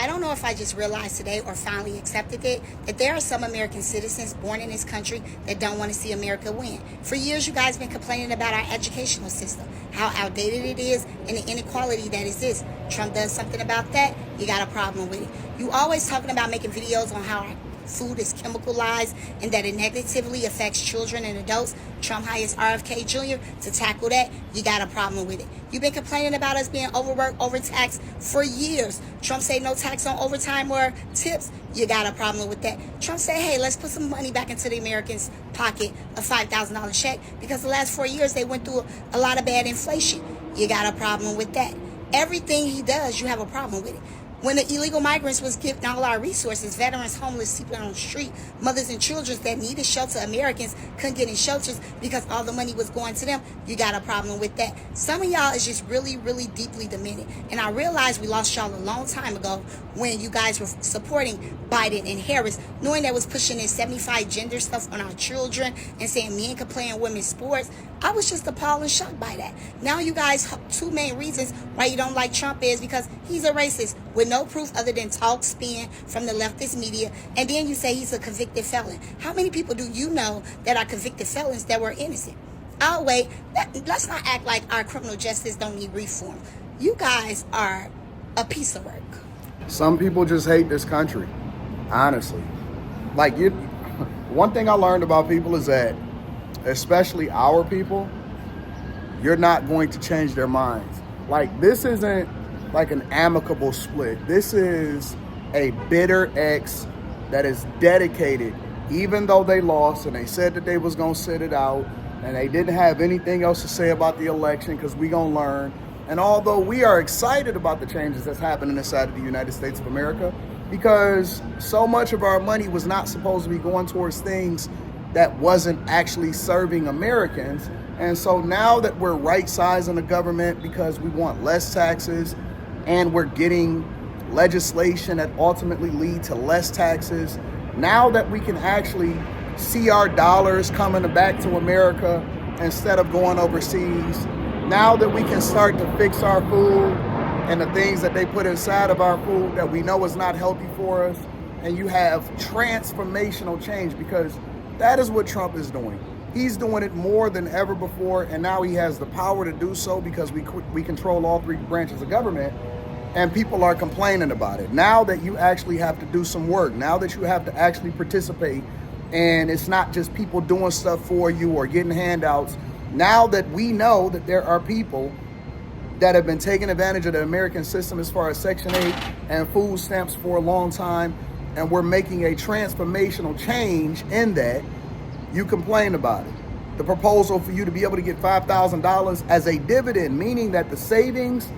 I don't know if I just realized today or finally accepted it, that there are some American citizens born in this country that don't want to see America win. For years, you guys been complaining about our educational system, how outdated it is, and the inequality that exists. Trump does something about that, you got a problem with it. You always talking about making videos on how our food is chemicalized and that it negatively affects children and adults. Trump hires RFK Jr. to tackle that. You got a problem with it. You've been complaining about us being overworked, overtaxed for years. Trump said no tax on overtime or tips. You got a problem with that. Trump said, hey, let's put some money back into the Americans' pocket, a $5,000 check, because the last 4 years they went through a lot of bad inflation. You got a problem with that. Everything he does, you have a problem with it. When the illegal migrants was giving all our resources, veterans, homeless, sleeping on the street, mothers and children that needed shelter, Americans couldn't get in shelters because all the money was going to them, you got a problem with that. Some of y'all is just really, really deeply demented. And I realized we lost y'all a long time ago when you guys were supporting Biden and Harris, knowing that was pushing this 75 gender stuff on our children and saying men could play in women's sports. I was just appalled and shocked by that. Now you guys, two main reasons why you don't like Trump is because he's a racist with no proof other than talk spin from the leftist media. And then you say he's a convicted felon. How many people do you know that are convicted felons that were innocent? Oh, wait, let's not act like our criminal justice don't need reform. You guys are a piece of work. Some people just hate this country, honestly. Like, one thing I learned about people is that, especially our people, you're not going to change their minds. Like, this isn't like an amicable split. This is a bitter ex that is dedicated, even though they lost and they said that they was gonna sit it out and they didn't have anything else to say about the election because we gonna learn. And although we are excited about the changes that's happening inside of the United States of America, because so much of our money was not supposed to be going towards things that wasn't actually serving Americans. And so now that we're right-sizing the government because we want less taxes and we're getting legislation that ultimately lead to less taxes, now that we can actually see our dollars coming back to America instead of going overseas, now that we can start to fix our food and the things that they put inside of our food that we know is not healthy for us, and you have transformational change, because that is what Trump is doing. He's doing it more than ever before, and now he has the power to do so because we control all three branches of government, and people are complaining about it. Now that you actually have to do some work, now that you have to actually participate, and it's not just people doing stuff for you or getting handouts, now that we know that there are people that have been taking advantage of the American system as far as Section 8 and food stamps for a long time, and we're making a transformational change in that, you complain about it. The proposal for you to be able to get $5,000 as a dividend, meaning that the savings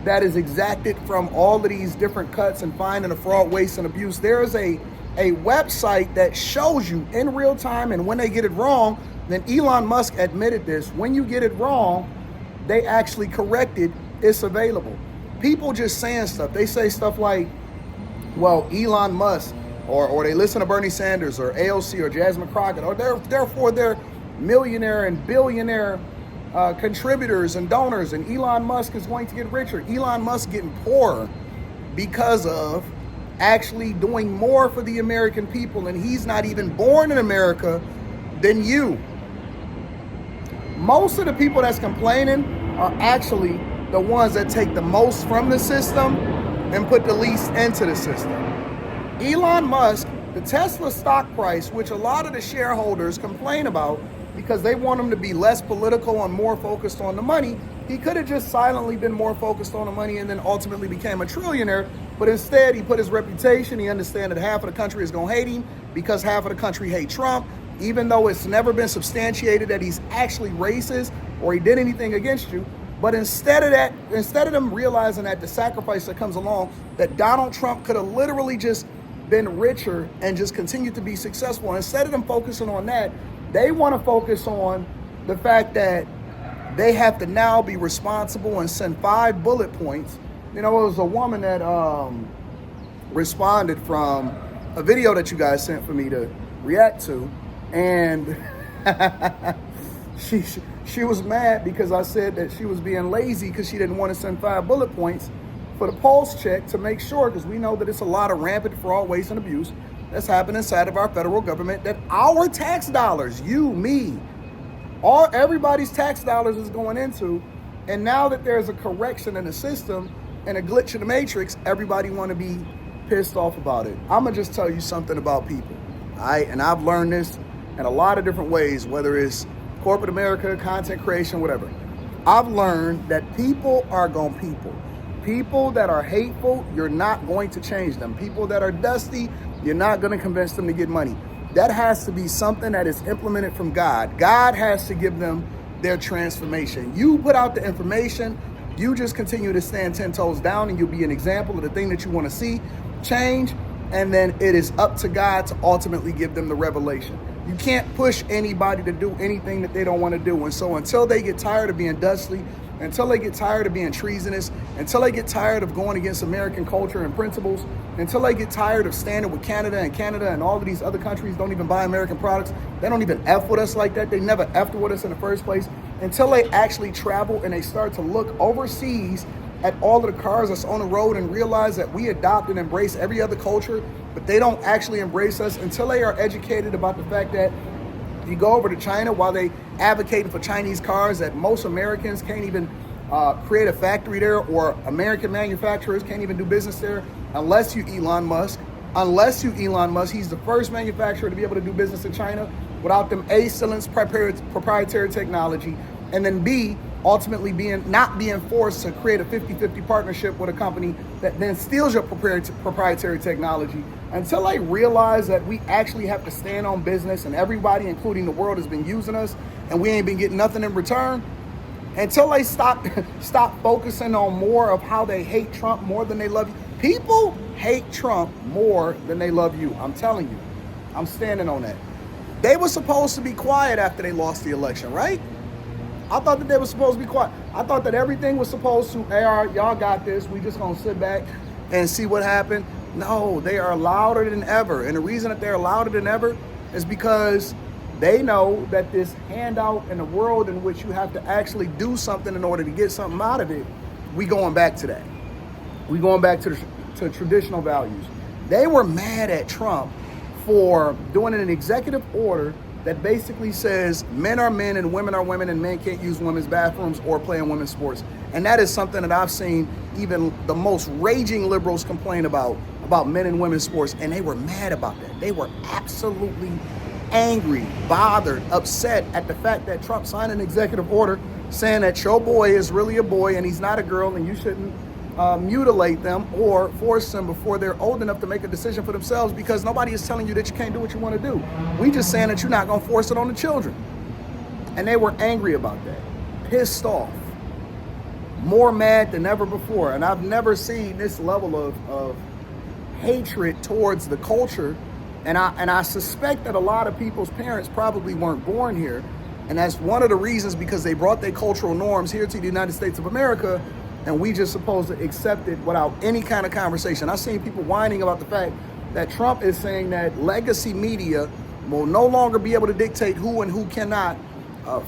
that is exacted from all of these different cuts and finding the fraud, waste, and abuse, there is a website that shows you in real time, and when they get it wrong, then Elon Musk admitted this, when you get it wrong, they actually corrected, it's available. People just saying stuff. They say stuff like, well, Elon Musk, or they listen to Bernie Sanders or AOC or Jasmine Crockett, or therefore they're millionaire and billionaire contributors and donors, and Elon Musk is going to get richer. Elon Musk getting poorer because of actually doing more for the American people, and he's not even born in America than you. Most of the people that's complaining are actually the ones that take the most from the system and put the least into the system. Elon Musk, the Tesla stock price, which a lot of the shareholders complain about because they want him to be less political and more focused on the money, he could have just silently been more focused on the money and then ultimately became a trillionaire. But instead, he put his reputation. He understands that half of the country is going to hate him because half of the country hate Trump, even though it's never been substantiated that he's actually racist or he did anything against you. But instead of that, instead of them realizing that the sacrifice that comes along, that Donald Trump could have literally just been richer and just continued to be successful, instead of them focusing on that, they want to focus on the fact that they have to now be responsible and send 5 bullet points. You know, it was a woman that responded from a video that you guys sent for me to react to, and she was mad because I said that she was being lazy because she didn't want to send 5 bullet points for the pulse check to make sure, because we know that it's a lot of rampant fraud, waste, and abuse that's happening inside of our federal government, that our tax dollars, you, me, everybody's tax dollars is going into. And now that there's a correction in the system and a glitch in the matrix, everybody want to be pissed off about it. I'm going to just tell you something about people. All right? And I've learned this in a lot of different ways, whether it's corporate America, content creation, whatever. I've learned that people are going to people. People that are hateful, you're not going to change them. People that are dusty, you're not going to convince them to get money. That has to be something that is implemented from God. God has to give them their transformation. You put out the information, you just continue to stand 10 toes down, and you'll be an example of the thing that you want to see change. And then it is up to God to ultimately give them the revelation. You can't push anybody to do anything that they don't want to do. And so until they get tired of being dusty, until they get tired of being treasonous, until they get tired of going against American culture and principles, until they get tired of standing with Canada and all of these other countries don't even buy American products. They don't even F with us like that. They never F'd with us in the first place. Until they actually travel and they start to look overseas at all of the cars that's on the road and realize that we adopt and embrace every other culture, but they don't actually embrace us. Until they are educated about the fact that you go over to China, while they advocating for Chinese cars, that most Americans can't even create a factory there, or American manufacturers can't even do business there unless you Elon Musk. He's the first manufacturer to be able to do business in China without them A, stealing proprietary technology, and then B, ultimately not being forced to create a 50-50 partnership with a company that then steals your proprietary technology. Until I realize that we actually have to stand on business, and everybody, including the world, has been using us and we ain't been getting nothing in return, until they stop focusing on more of how they hate Trump more than they love you. People hate Trump more than they love you. I'm telling you. I'm standing on that. They were supposed to be quiet after they lost the election, right? I thought that they were supposed to be quiet. I thought that everything was supposed to, hey, all right, y'all got this. We just gonna sit back and see what happened. No, they are louder than ever. And the reason that they're louder than ever is because they know that this handout in a world in which you have to actually do something in order to get something out of it, we going back to that. We going back to traditional values. They were mad at Trump for doing an executive order that basically says men are men and women are women, and men can't use women's bathrooms or play in women's sports. And that is something that I've seen even the most raging liberals complain about men and women's sports. And they were mad about that. They were absolutely angry, bothered, upset at the fact that Trump signed an executive order saying that your boy is really a boy and he's not a girl, and you shouldn't mutilate them or force them before they're old enough to make a decision for themselves, because nobody is telling you that you can't do what you want to do. We just saying that you're not going to force it on the children. And they were angry about that, pissed off, more mad than ever before. And I've never seen this level of hatred towards the culture. And I suspect that a lot of people's parents probably weren't born here. And that's one of the reasons, because they brought their cultural norms here to the United States of America, and we just supposed to accept it without any kind of conversation. I've seen people whining about the fact that Trump is saying that legacy media will no longer be able to dictate who and who cannot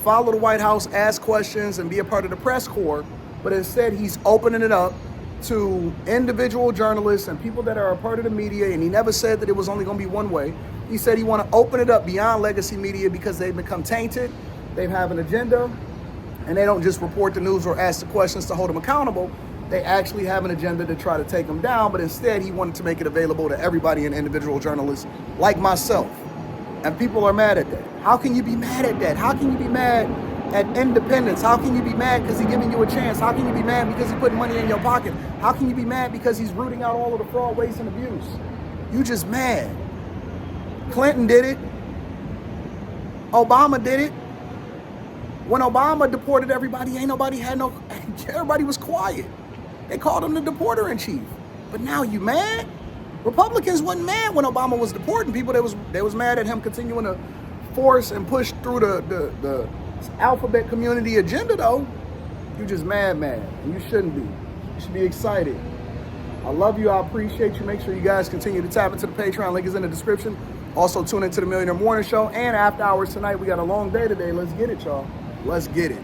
follow the White House, ask questions, and be a part of the press corps, but instead he's opening it up to individual journalists and people that are a part of the media. And he never said that it was only going to be one way. He said he want to open it up beyond legacy media because they've become tainted, they have an agenda, and they don't just report the news or ask the questions to hold them accountable. They actually have an agenda to try to take them down, but instead he wanted to make it available to everybody and individual journalists like myself. And people are mad at that. How can you be mad at that? How can you be mad at independence? How can you be mad because he's giving you a chance? How can you be mad because he's putting money in your pocket? How can you be mad because he's rooting out all of the fraud, waste, and abuse? You just mad. Clinton did it. Obama did it. When Obama deported everybody, everybody was quiet. They called him the deporter-in-chief. But now you mad? Republicans wasn't mad when Obama was deporting people. They was mad at him continuing to force and push through the alphabet community agenda, though. You just mad. And you shouldn't be. You should be excited. I love you. I appreciate you. Make sure you guys continue to tap into the Patreon. Link is in the description. Also, tune into the Millionaire Morning Show and After Hours tonight. We got a long day today. Let's get it, y'all. Let's get it.